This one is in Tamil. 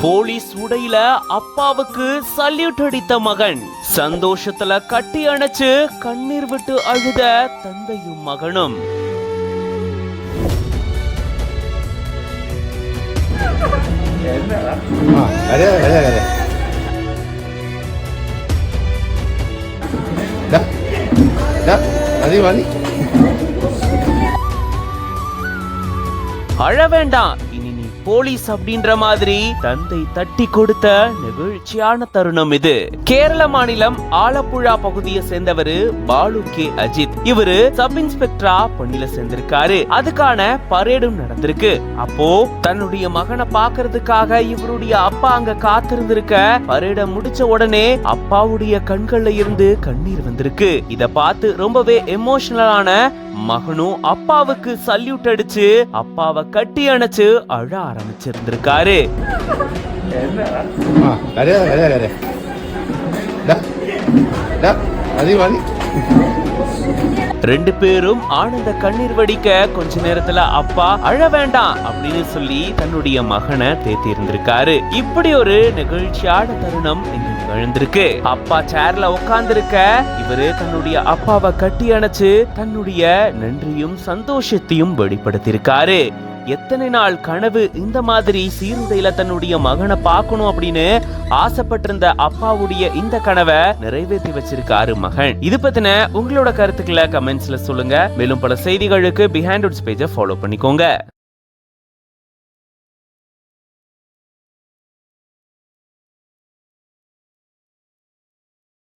போலீஸ் உடையில அப்பாவுக்கு சல்யூட் அடித்த மகன், சந்தோஷத்துல கட்டி அணைச்சு கண்ணீர் விட்டு அழுத தந்தையும் மகனும். அழ வேண்டாம், இனி நீ போலீஸ் அப்படின்ற மாதிரி தந்தை தட்டி கொடுத்த நெகிழ்ச்சியான தருணம் இது. கேரள மாநிலம் ஆலப்புழா பகுதியை சேர்ந்தவரு பாலு கே அஜித். இவரு சப் இன்ஸ்பெக்டரா பணியில சேர்ந்திருக்காரு. அதுக்கான பரேடும் நடந்திருக்கு. அப்போ தன்னுடைய மகனை பாக்குறதுக்காக இவருடைய அப்பா அங்க காத்திருந்திருக்க, பரேட முடிச்ச உடனே அப்பாவுடைய கண்கள்ல இருந்து கண்ணீர் வந்திருக்கு. இத பார்த்து ரொம்பவே எமோஷனலான மகனும் அப்பாவுக்கு சல்யூட் அடிச்சு அப்பாவை கட்டி அணைச்சு அழ ஆரம்பிச்சிருந்திருக்காரு. ரெண்டு பேரும் ஆனந்த கண்ணீர் வடிக்க கொஞ்ச நேரத்துல அப்பா அழ வேண்டாம் அப்படின்னு சொல்லி தன்னுடைய மகனை தேத்தி இருந்திருக்காரு. இப்படி ஒரு நெகிழ்ச்சியான தருணம் நிகழ்ந்திருக்கு. அப்பா சேர்ல உட்கார்ந்திருக்க, இவரு தன்னுடைய அப்பாவை கட்டி அணைச்சு தன்னுடைய நன்றியும் சந்தோஷத்தையும் வெளிப்படுத்தியிருக்காரு. எத்தனை நாள் கனவு இந்த மாதிரி சீருடையில தன்னுடைய மகனை பார்க்கணும் அப்படின்னு ஆசைப்பட்டிருந்த அப்பாவுடைய இந்த கனவை நிறைவேற்றி வச்சிருக்காரு மகன். இது பத்தின உங்களோட கருத்துக்களை கமெண்ட்ஸ்ல சொல்லுங்க. மேலும் பல செய்திகளுக்கு பிஹைண்ட் வுட்ஸ் பேஜை ஃபாலோ பண்ணிக்கோங்க.